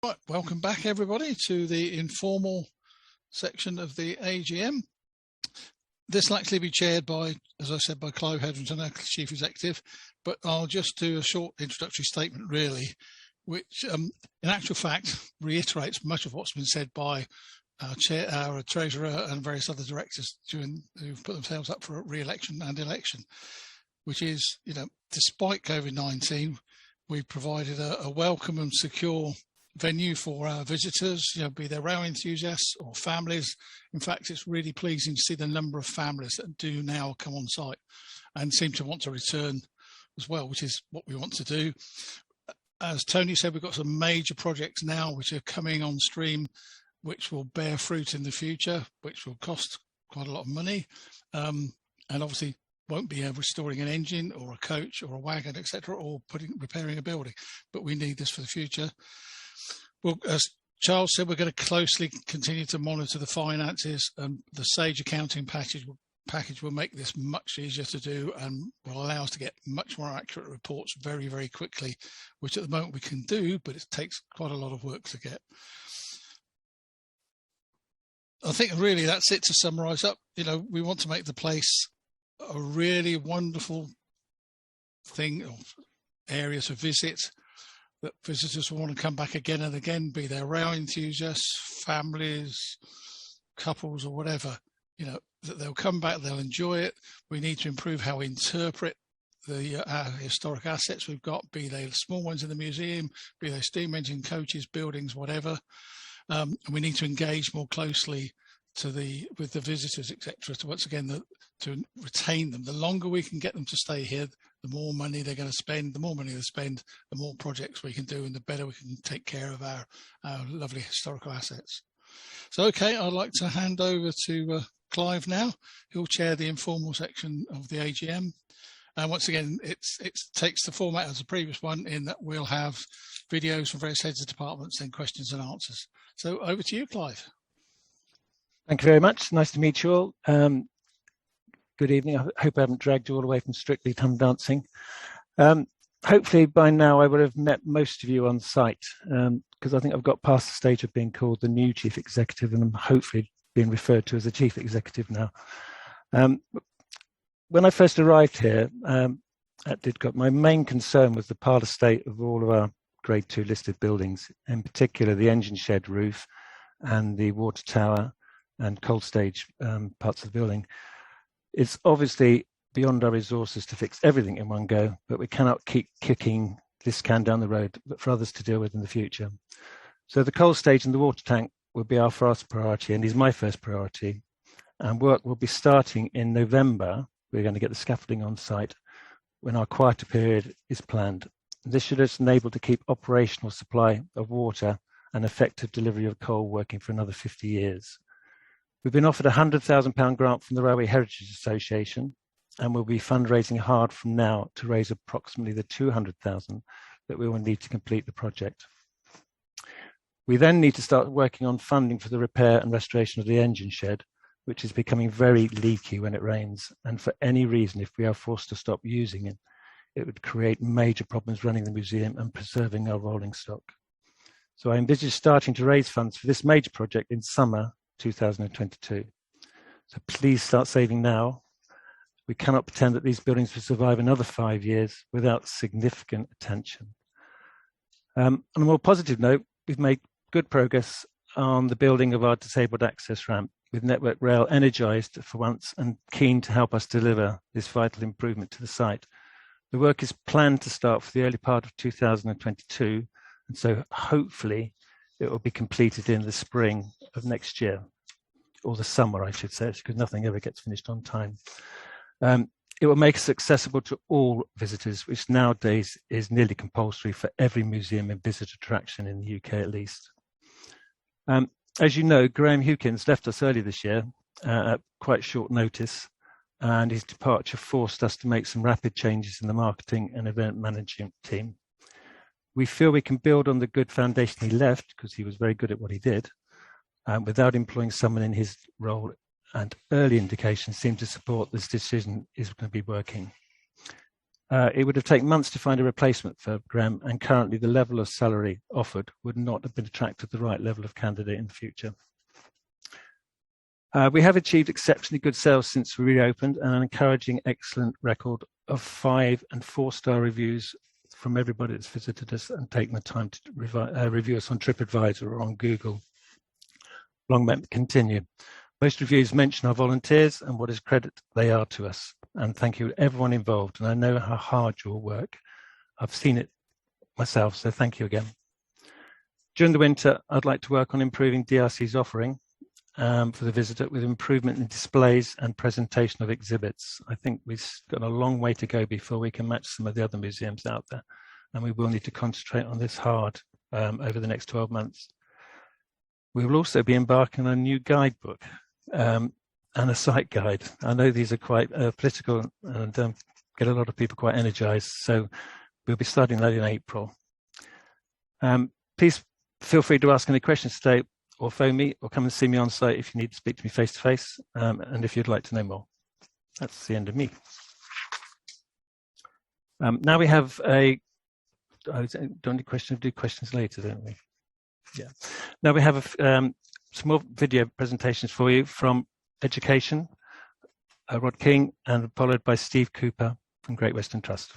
Right, welcome back everybody to the informal section of the AGM. This will actually be chaired by, as I said, by Clive Hetherington, our Chief Executive, but I'll just do a short introductory statement really, which in actual fact reiterates much of what's been said by our chair, our treasurer and various other directors who've put themselves up for re-election and election, which is, despite COVID-19, we provided a welcome and secure venue for our visitors, be they rail enthusiasts or families. In fact, it's really pleasing to see the number of families that do now come on site and seem to want to return as well, which is what we want to do. As Tony said, we've got some major projects now which are coming on stream, which will bear fruit in the future, which will cost quite a lot of money, and obviously won't be restoring an engine or a coach or a wagon, etc., or repairing a building. But we need this for the future. Well, as Charles said, we're going to closely continue to monitor the finances. The Sage accounting package will make this much easier to do and will allow us to get much more accurate reports very, very quickly, which at the moment we can do, but it takes quite a lot of work to get. I think really that's it to summarise up. We want to make the place a really wonderful thing, or area to visit, that visitors will want to come back again and again, be they rail enthusiasts, families, couples or whatever, that they'll come back, they'll enjoy it. We need to improve how we interpret our historic assets we've got, be they small ones in the museum, be they steam engine coaches, buildings, whatever. And we need to engage more closely with the visitors, etc., to once again to retain them. The longer we can get them to stay here, the more money they're going to spend. The more money they spend, the more projects we can do, and the better we can take care of our lovely historical assets. So, okay, I'd like to hand over to Clive now, who'll chair the informal section of the AGM. And once again, it takes the format as the previous one, in that we'll have videos from various heads of departments and questions and answers. So over to you, Clive. Thank you very much. Nice to meet you all. Good evening. I hope I haven't dragged you all away from Strictly Come Dancing. Hopefully by now I would have met most of you on site, because I think I've got past the stage of being called the new Chief Executive, and I'm hopefully being referred to as a Chief Executive now. When I first arrived here at Didcot, my main concern was the parlour state of all of our Grade 2 listed buildings, in particular the engine shed roof and the water tower and cold stage parts of the building. It's obviously beyond our resources to fix everything in one go, but we cannot keep kicking this can down the road, but for others to deal with in the future. So the cold stage and the water tank will be our first priority, and is my first priority. And work will be starting in November. We're going to get the scaffolding on site when our quieter period is planned. This should enable to keep operational supply of water and effective delivery of coal working for another 50 years. We've been offered a £100,000 grant from the Railway Heritage Association, and we'll be fundraising hard from now to raise approximately the 200,000 that we will need to complete the project. We then need to start working on funding for the repair and restoration of the engine shed, which is becoming very leaky when it rains, and for any reason, if we are forced to stop using it, it would create major problems running the museum and preserving our rolling stock. So I envisage starting to raise funds for this major project in summer 2022. So please start saving now. We cannot pretend that these buildings will survive another 5 years without significant attention. On a more positive note, we've made good progress on the building of our disabled access ramp, with Network Rail energised for once and keen to help us deliver this vital improvement to the site. The work is planned to start for the early part of 2022, and so hopefully it will be completed in the spring of next year, or the summer, I should say, because nothing ever gets finished on time. It will make us accessible to all visitors, which nowadays is nearly compulsory for every museum and visitor attraction in the UK at least. As you know, Graham Hewkins left us early this year at quite short notice, and his departure forced us to make some rapid changes in the marketing and event management team. We feel we can build on the good foundation he left, because he was very good at what he did, without employing someone in his role, and early indications seem to support this decision is going to be working. It would have taken months to find a replacement for Graham, and currently the level of salary offered would not have been attracted to the right level of candidate in the future. We have achieved exceptionally good sales since we reopened, and an encouraging, excellent record of 5- and 4-star reviews from everybody that's visited us and taken the time to review us on TripAdvisor or on Google. Long may it continue. Most reviews mention our volunteers and what is credit they are to us. And thank you to everyone involved. And I know how hard you all work. I've seen it myself, so thank you again. During the winter, I'd like to work on improving DRC's offering for the visitor with improvement in displays and presentation of exhibits. I think we've got a long way to go before we can match some of the other museums out there. And we will need to concentrate on this hard over the next 12 months. We will also be embarking on a new guidebook and a site guide. I know these are quite political and get a lot of people quite energized. So we'll be starting that in April. Please feel free to ask any questions today, or phone me, or come and see me on site if you need to speak to me face to face, and if you'd like to know more. That's the end of me. Now we have don't need questions, do questions later, don't we? Yeah. Now we have some more video presentations for you from Education, Rod King, and followed by Steve Cooper from Great Western Trust.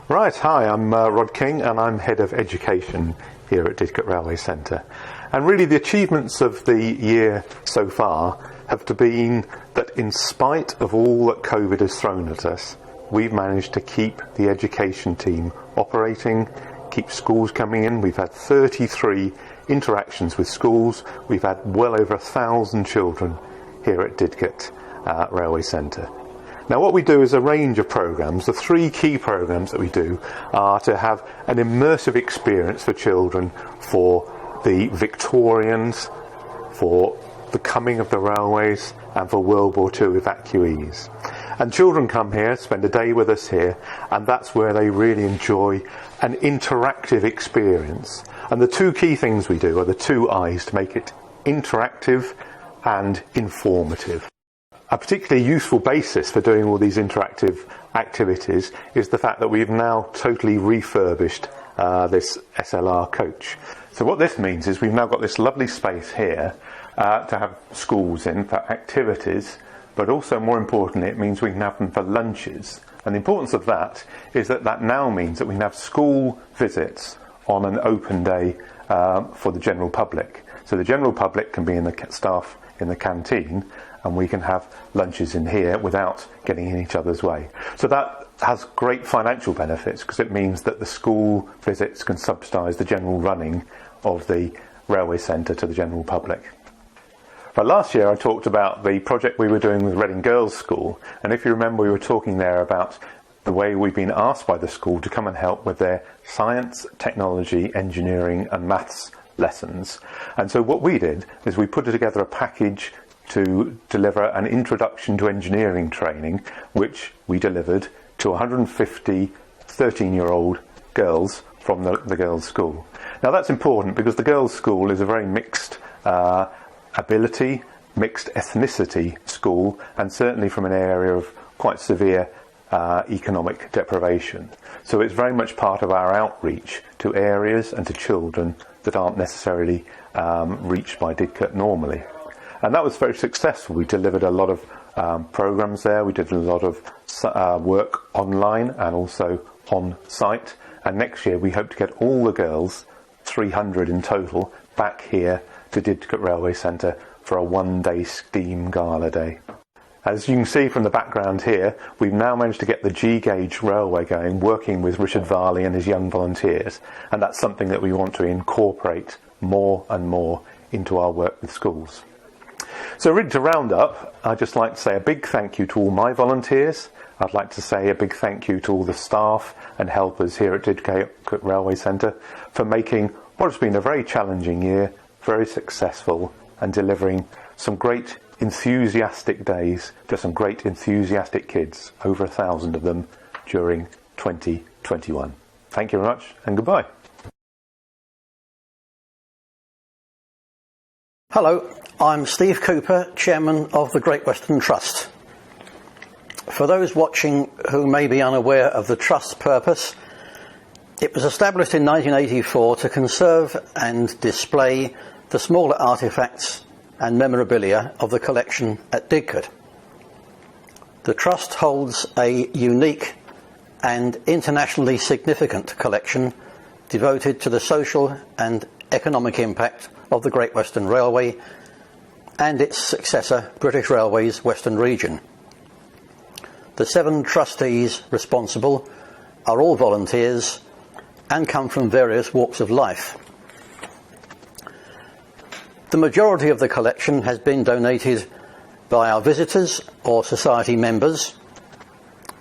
Right, hi, I'm Rod King and I'm Head of Education here at Didcot Railway Centre. And really the achievements of the year so far have been that in spite of all that COVID has thrown at us, we've managed to keep the education team operating, keep schools coming in. We've had 33 interactions with schools. We've had well over 1,000 children here at Didcot Railway Centre. Now what we do is a range of programmes. The 3 key programmes that we do are to have an immersive experience for children for the Victorians, for the coming of the railways and for World War II evacuees. And children come here, spend a day with us here, and that's where they really enjoy an interactive experience. And the 2 key things we do are the 2 I's to make it interactive and informative. A particularly useful basis for doing all these interactive activities is the fact that we've now totally refurbished this SLR coach. So what this means is we've now got this lovely space here to have schools in for activities, but also more importantly it means we can have them for lunches. And the importance of that is that that now means that we can have school visits on an open day for the general public. So the general public can be in the staff in the canteen, and we can have lunches in here without getting in each other's way. So that has great financial benefits because it means that the school visits can subsidise the general running of the railway centre to the general public. But last year I talked about the project we were doing with Reading Girls School, and if you remember we were talking there about the way we've been asked by the school to come and help with their science, technology, engineering and maths lessons. And so what we did is we put together a package to deliver an introduction to engineering training, which we delivered to 150 13-year-old girls from the girls' school. Now that's important because the girls' school is a very mixed ability, mixed ethnicity school, and certainly from an area of quite severe economic deprivation. So it's very much part of our outreach to areas and to children that aren't necessarily reached by Didcot normally. And that was very successful. We delivered a lot of programs there. We did a lot of work online and also on site. And next year we hope to get all the girls, 300 in total, back here to Didcot Railway Centre for a one-day STEAM Gala Day. As you can see from the background here, we've now managed to get the G-gauge railway going, working with Richard Varley and his young volunteers. And that's something that we want to incorporate more and more into our work with schools. So really to round up, I'd just like to say a big thank you to all my volunteers. I'd like to say a big thank you to all the staff and helpers here at Didcot Railway Centre for making what has been a very challenging year, very successful, and delivering some great enthusiastic days to some great enthusiastic kids, over 1,000 of them during 2021. Thank you very much and goodbye. Hello, I'm Steve Cooper, Chairman of the Great Western Trust. For those watching who may be unaware of the Trust's purpose, it was established in 1984 to conserve and display the smaller artefacts and memorabilia of the collection at Didcot. The Trust holds a unique and internationally significant collection devoted to the social and economic impact of the Great Western Railway and its successor, British Railways Western Region. The 7 trustees responsible are all volunteers and come from various walks of life. The majority of the collection has been donated by our visitors or society members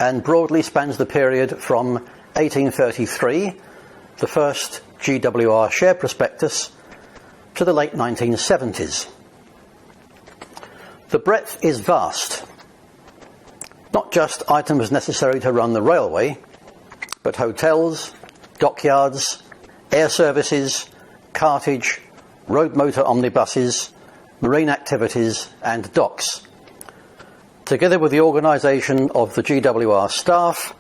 and broadly spans the period from 1833, the first GWR share prospectus, to the late 1970s. The breadth is vast, not just items necessary to run the railway, but hotels, dockyards, air services, cartage, road motor omnibuses, marine activities and docks, together with the organisation of the GWR staff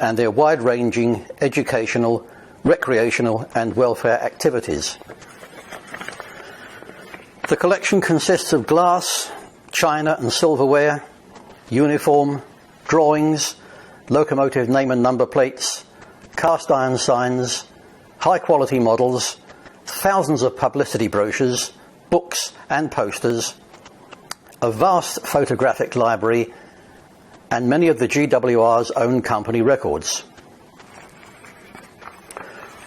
and their wide-ranging educational, recreational and welfare activities. The collection consists of glass, china and silverware, uniform, drawings, locomotive name and number plates, cast iron signs, high-quality models, thousands of publicity brochures, books and posters, a vast photographic library, and many of the GWR's own company records.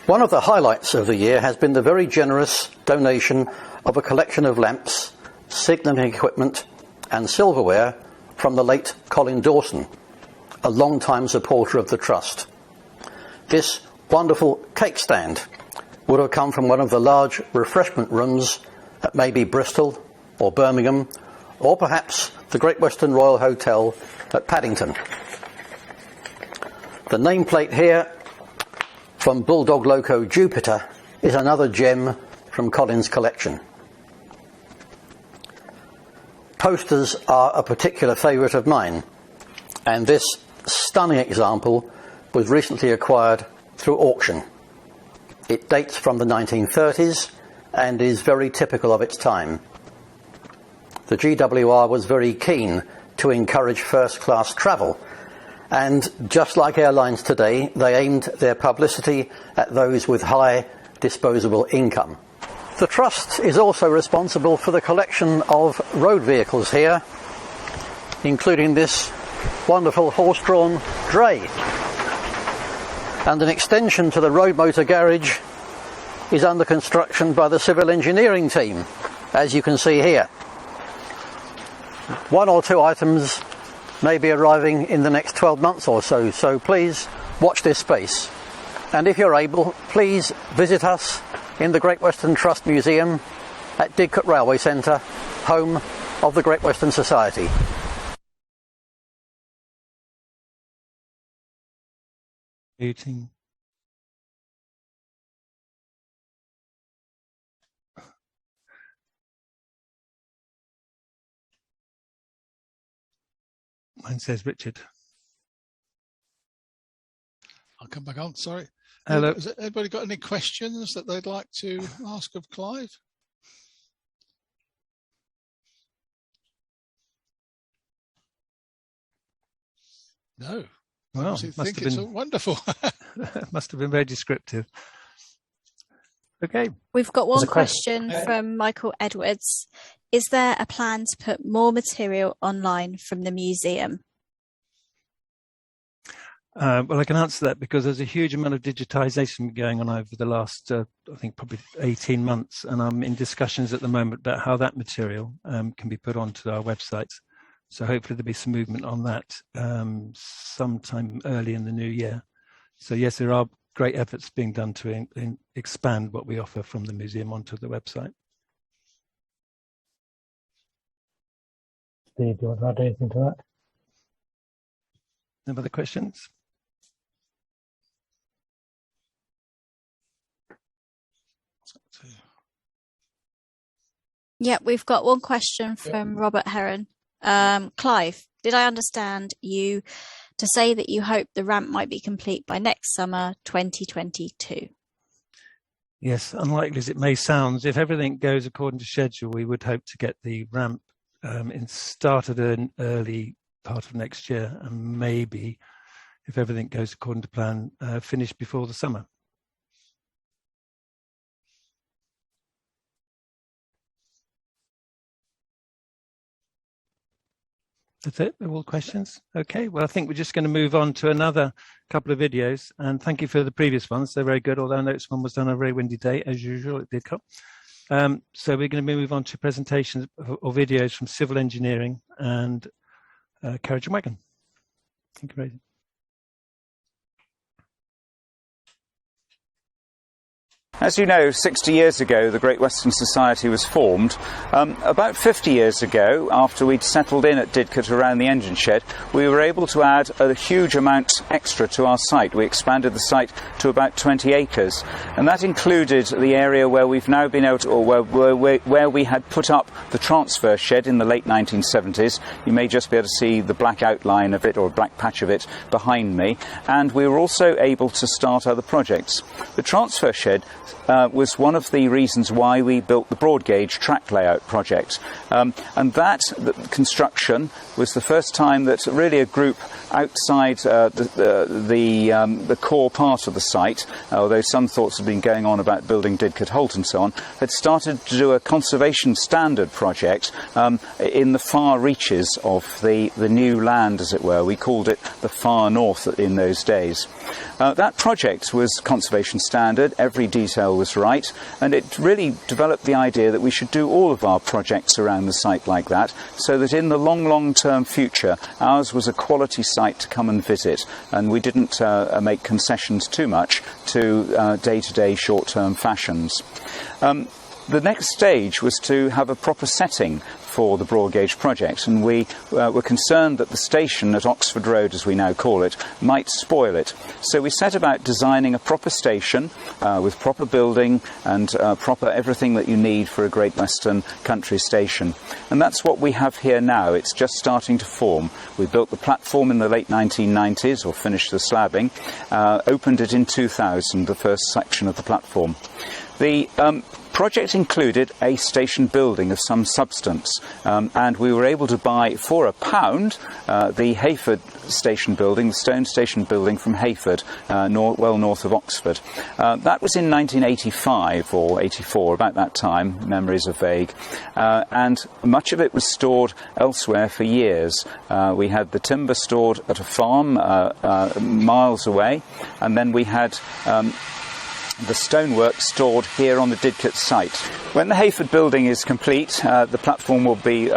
One of the highlights of the year has been the very generous donation of a collection of lamps, signalling equipment and silverware from the late Colin Dawson, a long-time supporter of the Trust. This wonderful cake stand would have come from one of the large refreshment rooms at maybe Bristol or Birmingham, or perhaps the Great Western Royal Hotel at Paddington. The nameplate here from Bulldog Loco Jupiter is another gem from Colin's collection. Posters are a particular favourite of mine, and this stunning example was recently acquired through auction. It dates from the 1930s and is very typical of its time. The GWR was very keen to encourage first-class travel, and just like airlines today, they aimed their publicity at those with high disposable income. The Trust is also responsible for the collection of road vehicles here, including this wonderful horse-drawn dray. And an extension to the road motor garage is under construction by the civil engineering team, as you can see here. 1 or 2 items may be arriving in the next 12 months or so, so please watch this space. And if you're able, please visit us in the Great Western Trust Museum at Didcot Railway Centre, home of the Great Western Society. Meeting. Mine says Richard. I'll come back on, sorry. Hello. Has anybody got any questions that they'd like to ask of Clive? No. Well, I think it's wonderful. Must have been very descriptive. Okay. We've got one question from Michael Edwards. Is there a plan to put more material online from the museum? Well, I can answer that because there's a huge amount of digitisation going on over the last, I think, probably 18 months. And I'm in discussions at the moment about how that material can be put onto our website. So hopefully there'll be some movement on that sometime early in the new year. So yes, there are great efforts being done to expand what we offer from the museum onto the website. Steve, do you want to add anything to that? No other questions? Yeah, we've got one question from Robert Heron. Clive, did I understand you to say that you hope the ramp might be complete by next summer 2022? Yes, unlikely as it may sound, if everything goes according to schedule, we would hope to get the ramp started in early part of next year, and maybe, if everything goes according to plan, finished before the summer. That's it? All questions? Okay, well, I think we're just going to move on to another couple of videos. And thank you for the previous ones. They're very good, although I know this one was done on a very windy day, as usual, it did come. So we're going to move on to presentations or videos from civil engineering and carriage and wagon. Thank you very much. As you know, 60 years ago, the Great Western Society was formed. About 50 years ago, after we'd settled in at Didcot around the engine shed, we were able to add a huge amount extra to our site. We expanded the site to about 20 acres, and that included the area where we've now been able to, or where we had put up the transfer shed in the late 1970s. You may just be able to see the black outline of it, or a black patch of it, behind me. And we were also able to start other projects. The transfer shed was one of the reasons why we built the broad gauge track layout project, and that construction was the first time that really a group outside the core part of the site, although some thoughts had been going on about building Didcot Holt and so on, had started to do a conservation standard project in the far reaches of the new land, as it were. We called it the far north in those days. That project was conservation standard, every detail was right, and it really developed the idea that we should do all of our projects around the site like that, so that in the long-term future, ours was a quality site to come and visit, and we didn't make concessions too much to day-to-day short-term fashions. The next stage was to have a proper setting for the broad gauge project, and we were concerned that the station at Oxford Road, as we now call it, might spoil it. So we set about designing a proper station with proper building and proper everything that you need for a Great Western country station. And that's what we have here now. It's just starting to form. We built the platform in the late 1990s, or finished the slabbing, opened it in 2000, the first section of the platform. The project included a station building of some substance, and we were able to buy for £1 the Hayford station building, the stone station building from Hayford, well north of Oxford. That was in 1985 or 84, about that time. Memories are vague, and much of it was stored elsewhere for years. We had the timber stored at a farm miles away, and then we had the stonework stored here on the Didcot site. When the Hayford building is complete, the platform will be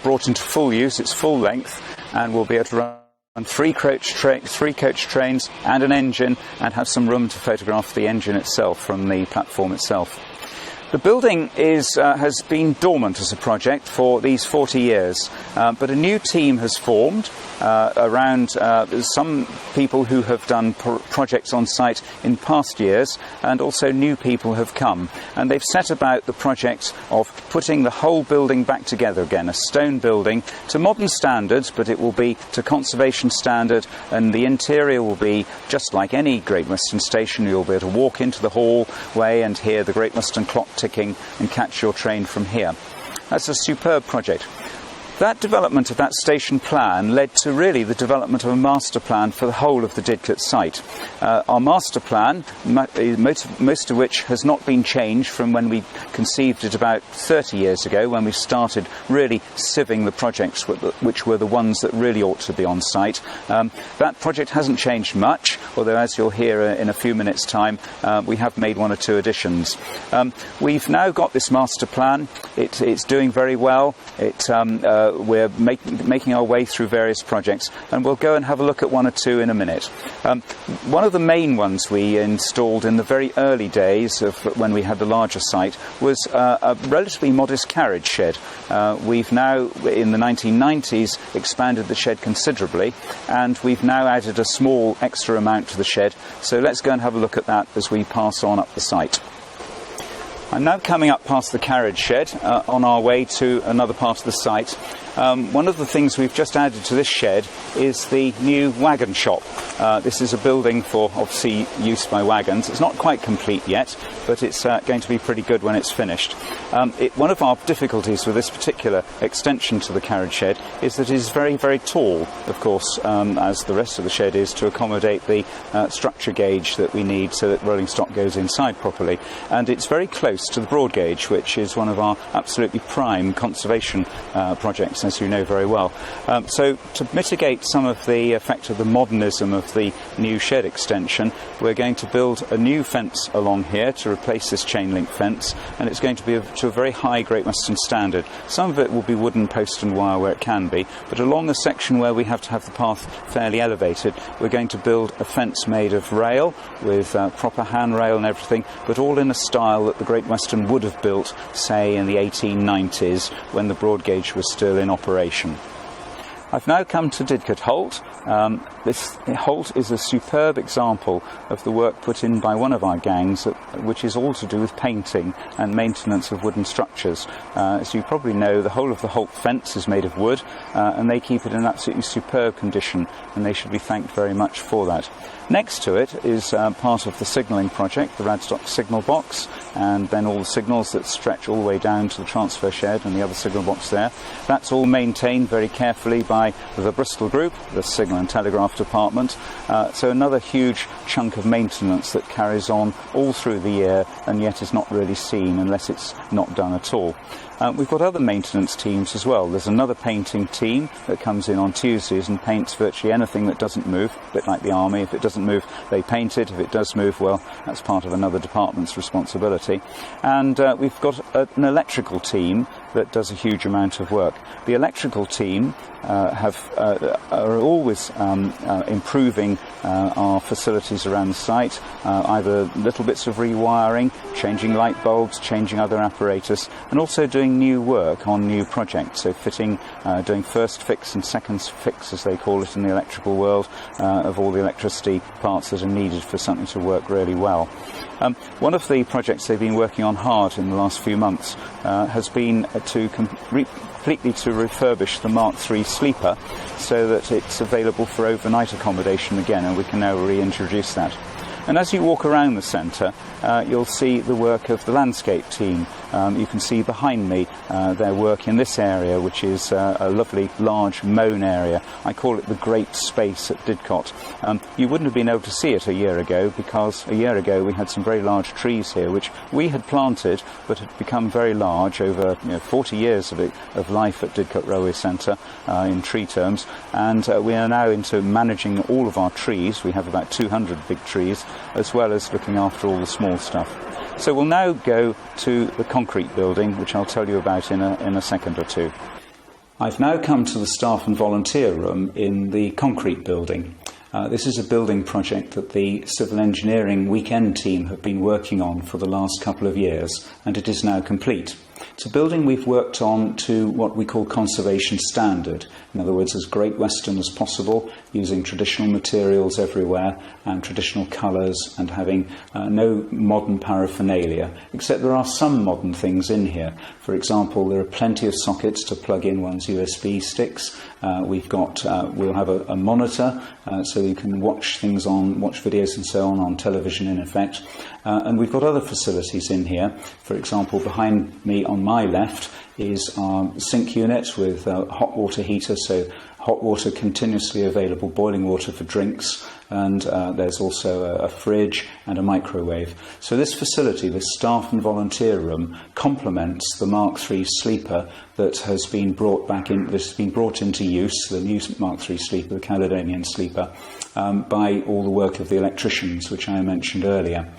brought into full use, its full length, and we'll be able to run three coach trains and an engine, and have some room to photograph the engine itself from the platform itself. The building has been dormant as a project for these 40 years, but a new team has formed around some people who have done projects on site in past years, and also new people have come. And they've set about the project of putting the whole building back together again, a stone building to modern standards, but it will be to conservation standard, and the interior will be just like any Great Western station. You'll be able to walk into the hallway and hear the Great Western clock ticking and catch your train from here. That's a superb project. That development of that station plan led to really the development of a master plan for the whole of the Didcot site. Our master plan, most of which has not been changed from when we conceived it about 30 years ago, when we started really sieving the projects which were the ones that really ought to be on site. That project hasn't changed much, although as you'll hear in a few minutes' time, we have made one or two additions. We've now got this master plan. It's doing very well. We're making our way through various projects, and we'll go and have a look at one or two in a minute. One of the main ones we installed in the very early days of when we had the larger site was a relatively modest carriage shed. We've now, in the 1990s, expanded the shed considerably, and we've now added a small extra amount to the shed. So let's go and have a look at that as we pass on up the site. I'm now coming up past the carriage shed on our way to another part of the site. One of the things we've just added to this shed is the new wagon shop. This is a building for obviously use by wagons. It's not quite complete yet, but it's going to be pretty good when it's finished. One of our difficulties with this particular extension to the carriage shed is that it is very, very tall, of course, as the rest of the shed is, to accommodate the structure gauge that we need so that rolling stock goes inside properly. And it's very close to the broad gauge, which is one of our absolutely prime conservation projects, as you know very well. So to mitigate some of the effect of the modernism of the new shed extension, we're going to build a new fence along here to replace this chain link fence, and it's going to be to a very high Great Western standard. Some of it will be wooden post and wire where it can be, but along the section where we have to have the path fairly elevated, we're going to build a fence made of rail with proper handrail and everything, but all in a style that the Great Western would have built, say, in the 1890s when the broad gauge was still in operation. I've now come to Didcot Holt. This Holt is a superb example of the work put in by one of our gangs, which is all to do with painting and maintenance of wooden structures. As you probably know, the whole of the Holt fence is made of wood, and they keep it in absolutely superb condition, and they should be thanked very much for that. Next to it is part of the signalling project, the Radstock signal box, and then all the signals that stretch all the way down to the transfer shed and the other signal box there. That's all maintained very carefully by the Bristol Group, the Signal and Telegraph Department. So another huge chunk of maintenance that carries on all through the year and yet is not really seen unless it's not done at all. We've got other maintenance teams as well. There's another painting team that comes in on Tuesdays and paints virtually anything that doesn't move, a bit like the army. If it doesn't move, they paint it. If it does move, well, that's part of another department's responsibility. And we've got an electrical team that does a huge amount of work. The electrical team are always improving our facilities around the site, either little bits of rewiring, changing light bulbs, changing other apparatus, and also doing new work on new projects, so doing first fix and second fix, as they call it in the electrical world, of all the electricity parts that are needed for something to work really well. One of the projects they've been working on hard in the last few months has been to completely to refurbish the Mark III sleeper so that it's available for overnight accommodation again, and we can now reintroduce that. And as you walk around the centre, you'll see the work of the landscape team. You can see behind me their work in this area, which is a lovely large mown area. I call it the great space at Didcot. You wouldn't have been able to see it a year ago, because a year ago we had some very large trees here which we had planted but had become very large over 40 years of life at Didcot Railway Centre in tree terms, and we are now into managing all of our trees. We have about 200 big trees, as well as looking after all the small stuff. So we'll now go to the concrete building, which I'll tell you about in a second or two. I've now come to the staff and volunteer room in the concrete building. This is a building project that the civil engineering weekend team have been working on for the last couple of years, and it is now complete. It's a building we've worked on to what we call conservation standard. In other words, as Great Western as possible, using traditional materials everywhere and traditional colours, and having no modern paraphernalia, except there are some modern things in here. For example, there are plenty of sockets to plug in one's USB sticks. We'll have a monitor so you can watch videos and so on television in effect. And we've got other facilities in here. For example, behind me on my left is our sink unit with a hot water heater, so hot water continuously available, boiling water for drinks, and there's also a fridge and a microwave. So this facility, this staff and volunteer room, complements the Mark III sleeper that has been brought into use, the new Mark III sleeper, the Caledonian sleeper, by all the work of the electricians, which I mentioned earlier.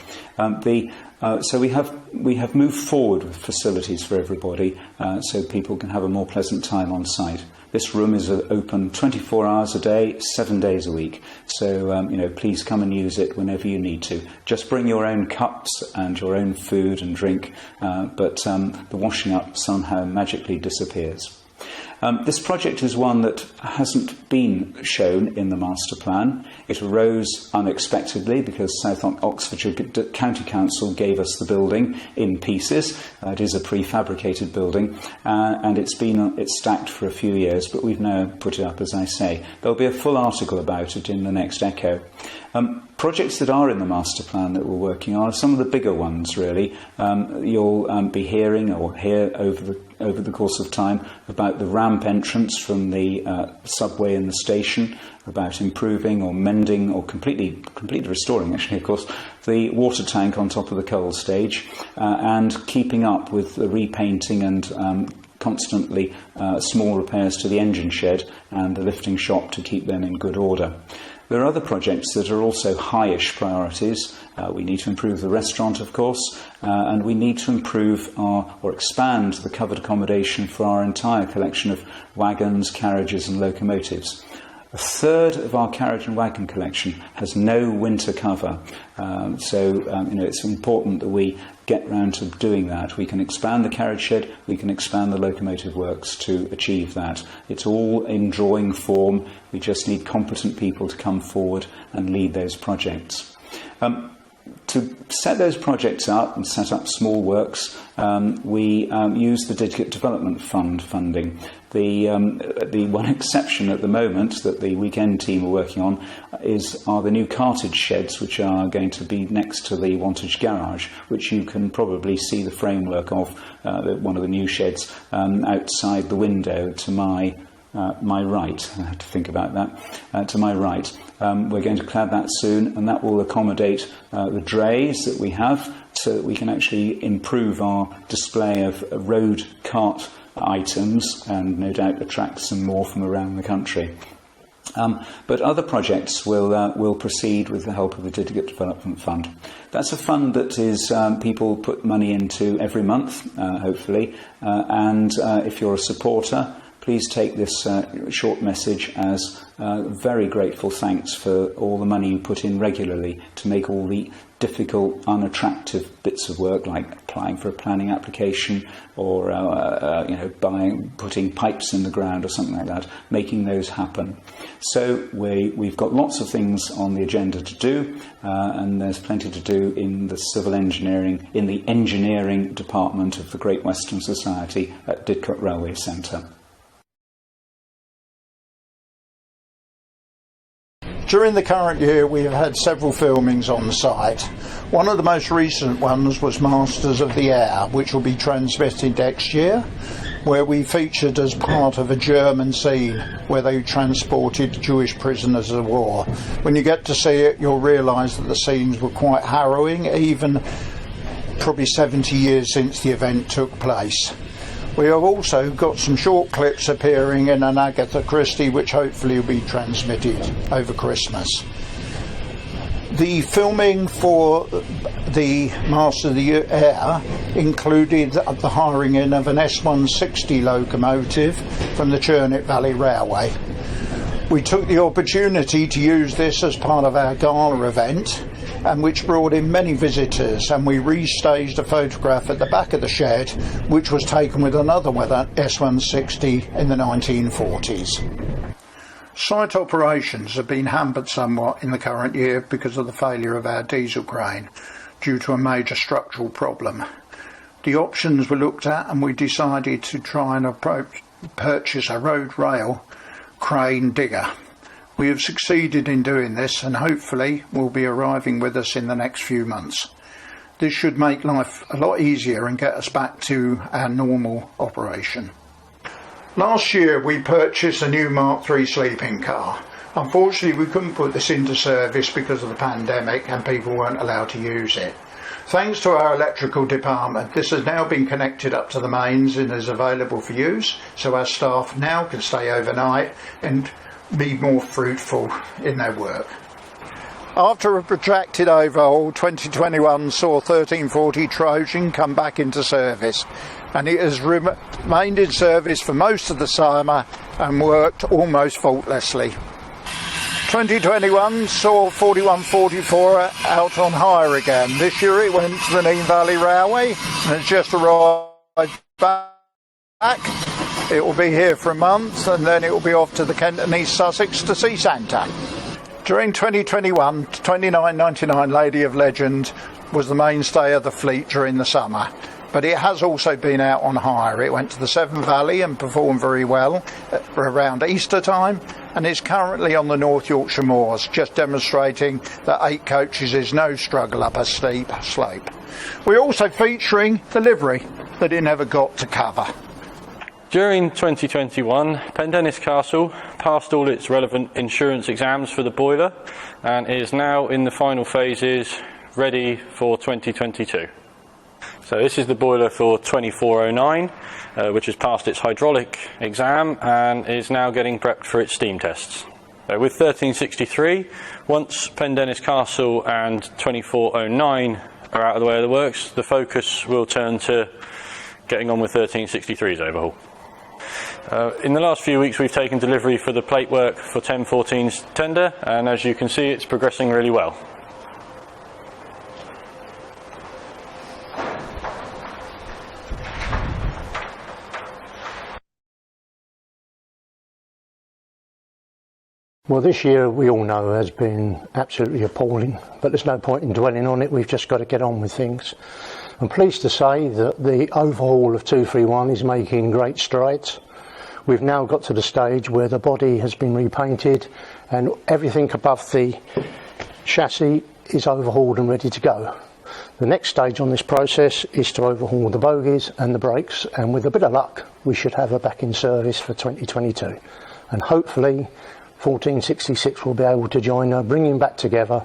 So we have moved forward with facilities for everybody, so people can have a more pleasant time on site. This room is open 24 hours a day, 7 days a week. So, please come and use it whenever you need to. Just bring your own cups and your own food and drink, but the washing up somehow magically disappears. This project is one that hasn't been shown in the master plan. It arose unexpectedly because South Oxfordshire County Council gave us the building in pieces. It is a prefabricated building, and it's stacked for a few years, but we've now put it up, as I say. There'll be a full article about it in the next Echo. Projects that are in the master plan that we're working on are some of the bigger ones, really. You'll be hearing or hear over the course of time about the ramp entrance from the subway in the station, about improving or mending or completely restoring, actually, of course, the water tank on top of the coal stage, and keeping up with the repainting and constantly small repairs to the engine shed and the lifting shop to keep them in good order. There are other projects that are also high-ish priorities. We need to improve the restaurant, of course, and we need to improve or expand the covered accommodation for our entire collection of wagons, carriages and locomotives. A third of our carriage and wagon collection has no winter cover, so it's important that we get round to doing that. We can expand the carriage shed, we can expand the locomotive works to achieve that. It's all in drawing form. We just need competent people to come forward and lead those projects. To set those projects up and set up small works, we use the Didcot Development Fund funding. The one exception at the moment that the weekend team are working on are the new cartage sheds, which are going to be next to the Wantage garage, which you can probably see the framework of, one of the new sheds outside the window to my right. I have to think about that. To my right. We're going to clad that soon, and that will accommodate the drays that we have, so that we can actually improve our display of road cart items and no doubt attract some more from around the country. But other projects will proceed with the help of the Didcot Development Fund. That's a fund that is people put money into every month, hopefully, and if you're a supporter, please take this short message as very grateful thanks for all the money you put in regularly to make all the difficult, unattractive bits of work, like applying for a planning application or putting pipes in the ground or something like that, making those happen. So we've got lots of things on the agenda to do, and there's plenty to do in the civil engineering, in the engineering department of the Great Western Society at Didcot Railway Centre. During the current year, we have had several filmings on the site. One of the most recent ones was Masters of the Air, which will be transmitted next year, where we featured as part of a German scene where they transported Jewish prisoners of war. When you get to see it, you'll realise that the scenes were quite harrowing, even probably 70 years since the event took place. We have also got some short clips appearing in an Agatha Christie, which hopefully will be transmitted over Christmas. The filming for the Master of the Air included the hiring in of an S160 locomotive from the Churnet Valley Railway. We took the opportunity to use this as part of our gala event, and which brought in many visitors, and we restaged a photograph at the back of the shed which was taken with another S160 in the 1940s. Site operations have been hampered somewhat in the current year because of the failure of our diesel crane due to a major structural problem. The options were looked at, and we decided to try and purchase a road rail crane digger. We have succeeded in doing this, and hopefully will be arriving with us in the next few months. This should make life a lot easier and get us back to our normal operation. Last year we purchased a new Mark III sleeping car. Unfortunately we couldn't put this into service because of the pandemic and people weren't allowed to use it. Thanks to our electrical department, this has now been connected up to the mains and is available for use, so our staff now can stay overnight and be more fruitful in their work. After a protracted overhaul, 2021 saw 1340 Trojan come back into service, and it has remained in service for most of the summer and worked almost faultlessly. 2021 saw 4144 out on hire again. This year it went to the Nene Valley Railway and has just arrived back. It will be here for a month and then it will be off to the Kent and East Sussex to see Santa. During 2021, 2999 Lady of Legend was the mainstay of the fleet during the summer, but it has also been out on hire. It went to the Severn Valley and performed very well around Easter time, and is currently on the North Yorkshire moors, just demonstrating that 8 coaches is no struggle up a steep slope. We're also featuring the livery that it never got to cover. During 2021, Pendennis Castle passed all its relevant insurance exams for the boiler and is now in the final phases, ready for 2022. So this is the boiler for 2409, which has passed its hydraulic exam and is now getting prepped for its steam tests. With 1363, once Pendennis Castle and 2409 are out of the way of the works, the focus will turn to getting on with 1363's overhaul. In the last few weeks we've taken delivery for the plate work for 1014's tender, and as you can see it's progressing really well. Well, this year we all know has been absolutely appalling, but there's no point in dwelling on it. We've just got to get on with things. I'm pleased to say that the overhaul of 231 is making great strides. We've now got to the stage where the body has been repainted and everything above the chassis is overhauled and ready to go. The next stage on this process is to overhaul the bogies and the brakes, and with a bit of luck we should have her back in service for 2022, and hopefully 1466 will be able to join her, bringing back together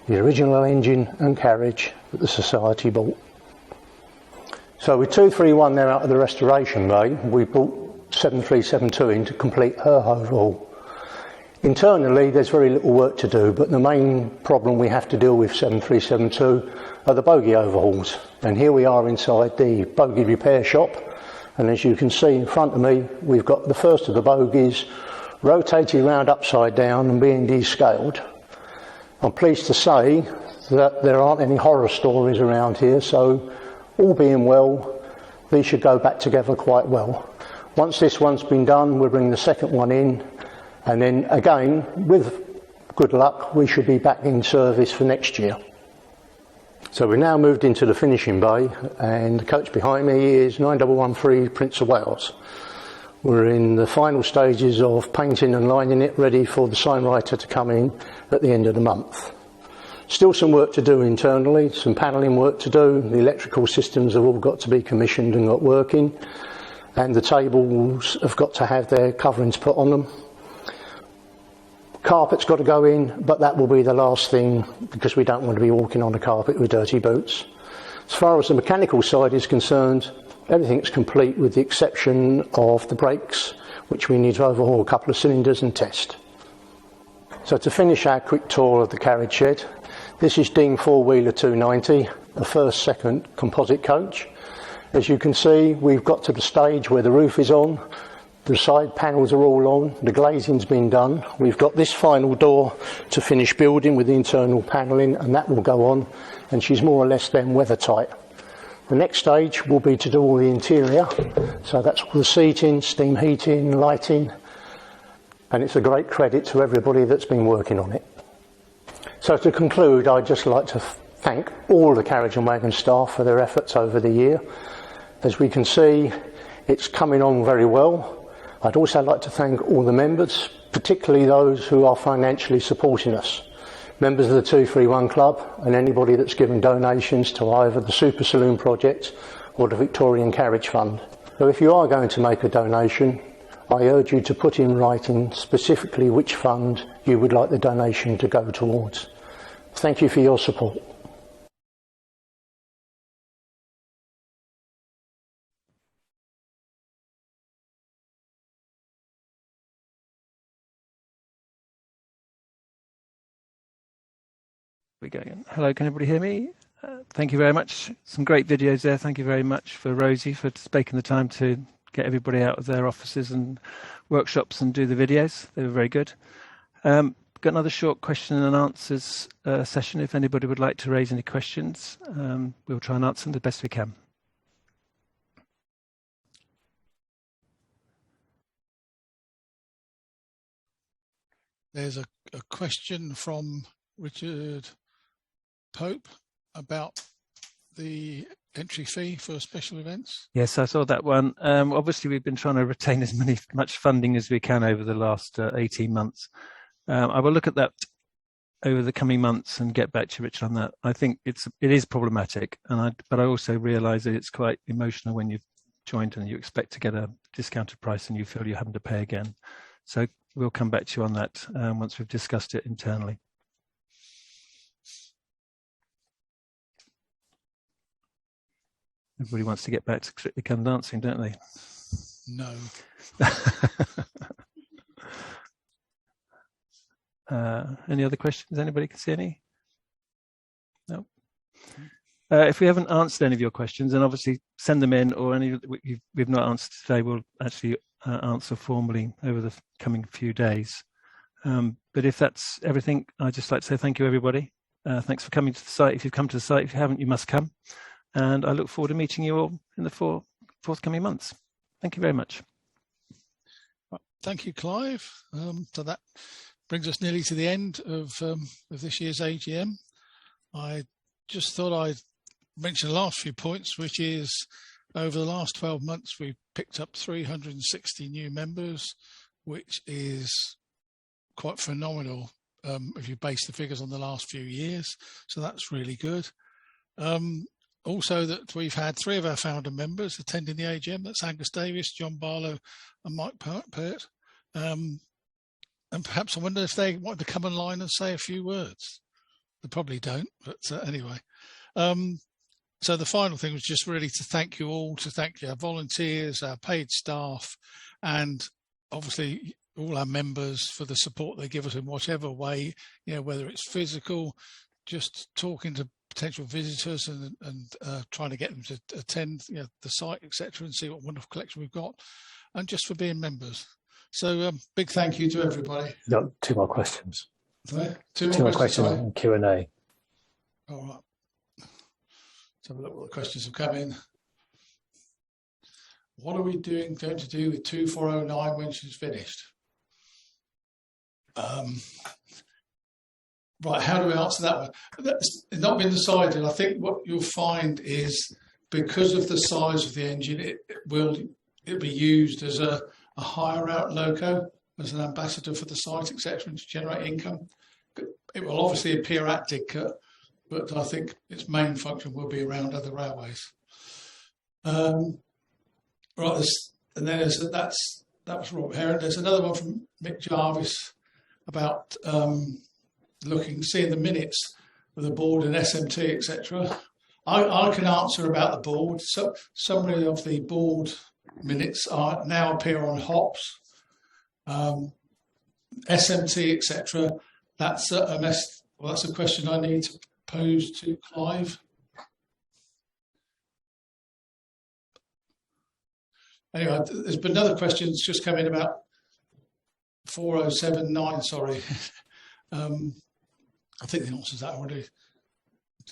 the original engine and carriage that the Society bought. So with 231 now out of the restoration bay, we brought 7372 in to complete her overhaul. Internally there's very little work to do, but the main problem we have to deal with 7372 are the bogie overhauls. And here we are inside the bogie repair shop, and as you can see in front of me we've got the first of the bogies rotated round upside down and being descaled. I'm pleased to say that there aren't any horror stories around here, so all being well, these should go back together quite well. Once this one's been done, we'll bring the second one in, and then again, with good luck, we should be back in service for next year. So we've now moved into the finishing bay, and the coach behind me is 9113 Prince of Wales. We're in the final stages of painting and lining it, ready for the signwriter to come in at the end of the month. Still some work to do internally, some panelling work to do. The electrical systems have all got to be commissioned and got working, and the tables have got to have their coverings put on them. Carpet's got to go in, but that will be the last thing because we don't want to be walking on the carpet with dirty boots. As far as the mechanical side is concerned, everything's complete with the exception of the brakes, which we need to overhaul a couple of cylinders and test. So to finish our quick tour of the carriage shed, this is Dean 4-wheeler 290, a first-second composite coach. As you can see, we've got to the stage where the roof is on, the side panels are all on, the glazing's been done. We've got this final door to finish building with the internal panelling, and that will go on, and she's more or less then weather tight. The next stage will be to do all the interior, so that's all the seating, steam heating, lighting, and it's a great credit to everybody that's been working on it. So to conclude, I'd just like to thank all the carriage and wagon staff for their efforts over the year. As we can see, it's coming on very well. I'd also like to thank all the members, particularly those who are financially supporting us. Members of the 231 Club and anybody that's given donations to either the Super Saloon Project or the Victorian Carriage Fund. So if you are going to make a donation, I urge you to put in writing specifically which fund you would like the donation to go towards. Thank you for your support. We go again. Hello, can everybody hear me? Thank you very much. Some great videos there. Thank you very much for Rosie for taking the time to get everybody out of their offices and workshops and do the videos. They were very good. Got another short question and answers session. If anybody would like to raise any questions, we'll try and answer them the best we can. there's a question from Richard Pope about the entry fee for special events. Yes, I saw that one. Obviously, we've been trying to retain as much funding as we can over the last 18 months. I will look at that over the coming months and get back to you, Richard, on that. I think it is problematic, but I also realise that it's quite emotional when you've joined and you expect to get a discounted price and you feel you're having to pay again. So we'll come back to you on that once we've discussed it internally. Everybody wants to get back to Strictly Come Dancing, don't they? No. Any other questions? Anybody can see any? No. If we haven't answered any of your questions, then obviously send them in, or any we've not answered today, we'll actually answer formally over the coming few days. But if that's everything, I'd just like to say thank you, everybody. Thanks for coming to the site. If you've come to the site, if you haven't, you must come. And I look forward to meeting you all in the forthcoming months. Thank you very much. Thank you, Clive. So that brings us nearly to the end of this year's AGM. I just thought I'd mention the last few points, which is over the last 12 months, we've picked up 360 new members, which is quite phenomenal if you base the figures on the last few years. So that's really good. Also, that we've had 3 of our founder members attending the AGM. That's Angus Davis, John Barlow and Mike Pert. And perhaps I wonder if they wanted to come online and say a few words. They probably don't, but anyway. So the final thing was just really to thank you all, to thank our volunteers, our paid staff, and obviously all our members for the support they give us in whatever way, whether it's physical, just talking to potential visitors and trying to get them to attend the site, etc., and see what wonderful collection we've got, and just for being members. So big thank you to everybody. Got 2 more questions. Sorry? Two more questions on Q&A. All right. Let's have a look what the questions have come in. What are we going to do with 2409 when she's finished? Right, how do we answer that one? That's not been decided. I think what you'll find is because of the size of the engine, it'll be used as a hire out loco, as an ambassador for the site, etc., and to generate income. It will obviously appear at Didcot, but I think its main function will be around other railways. Right, and then that was Robert Heron. There's another one from Mick Jarvis about seeing the minutes of the board and SMT, etc. I can answer about the board. So summary of the board minutes now appear on HOPS, SMT, etc. That's a question I need to pose to Clive. Anyway, there's been another question that's just come in about 4079. Sorry. I think the answer's that already.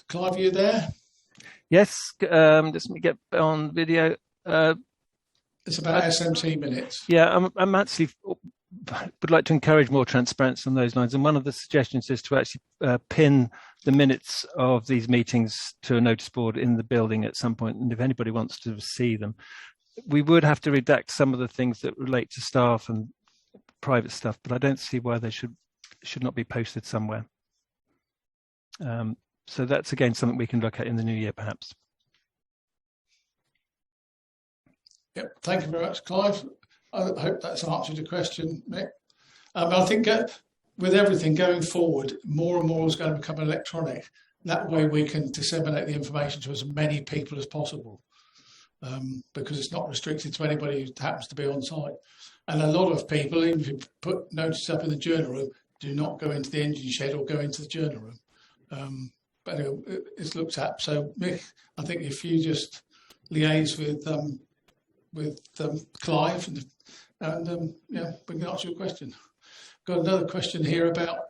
Clive, are you there? Yes, just let me get on video. It's about SMT minutes. Yeah, I'm actually would like to encourage more transparency on those lines. And one of the suggestions is to actually pin the minutes of these meetings to a notice board in the building at some point. And if anybody wants to see them, we would have to redact some of the things that relate to staff and private stuff, but I don't see why they should not be posted somewhere. So that's again something we can look at in the new year, perhaps. Yep, thank you very much, Clive. I hope that's answered your question, Mick. I think with everything going forward, more and more is going to become electronic. That way we can disseminate the information to as many people as possible, because it's not restricted to anybody who happens to be on site. And a lot of people, even if you put notices up in the journal room, do not go into the engine shed or go into the journal room. But anyway, it's looked at. So, Mick, I think if you just liaise with Clive and we can answer your question. Got another question here about,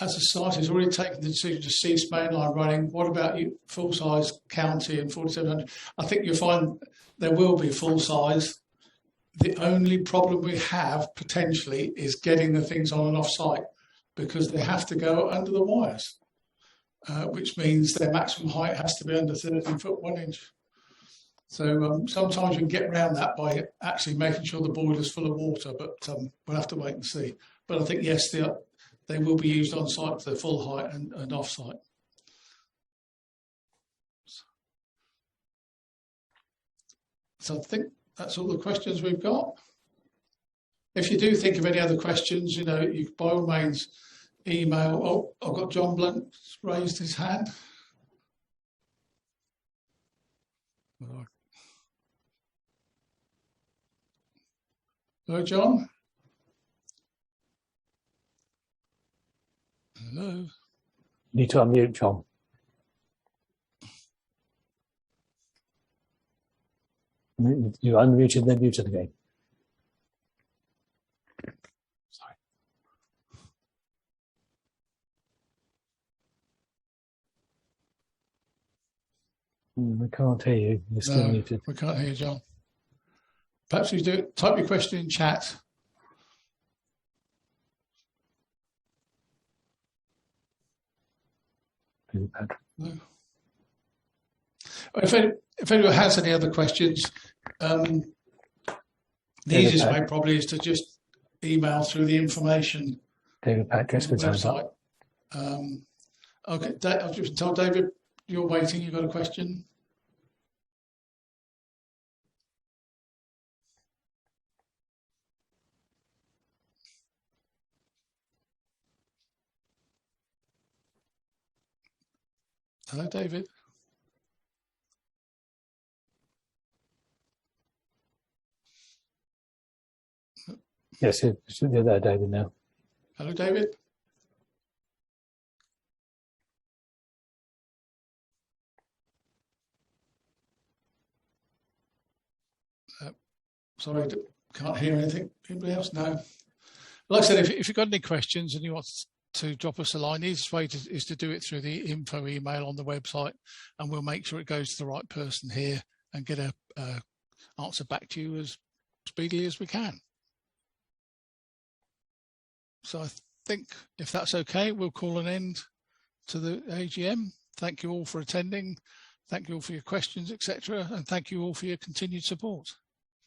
as a site has already taken the decision to cease mainline running, what about you, full-size county and 4700? I think you'll find there will be full-size. The only problem we have potentially is getting the things on and off site, because they have to go under the wires, which means their maximum height has to be under 13 foot 1 inch. So sometimes we can get around that by actually making sure the boiler's full of water, but we'll have to wait and see. But I think, yes, they will be used on site to their full height and off site. So I think that's all the questions we've got. If you do think of any other questions, you know, you by all means email. Oh, I've got John Blunt raised his hand. Hello, John. Hello. Need to unmute, John. You unmuted, then muted again. Sorry. We can't hear you. You're still muted. We can't hear you, John. Perhaps you do type your question in chat. No. If anyone has any other questions, the easiest way probably is to just email through the information. David Patrick's website. Okay, I've just told David you're waiting. You've got a question. Hello, David. Yes, you're there, David, now. Hello, David. Sorry, can't hear anything. Anybody else? No. Like I said, if you've got any questions and you want to drop us a line, the easiest way is to do it through the info email on the website, and we'll make sure it goes to the right person here and get a answer back to you as speedily as we can. So I think if that's okay, we'll call an end to the AGM. Thank you all for attending. Thank you all for your questions, etc. And thank you all for your continued support.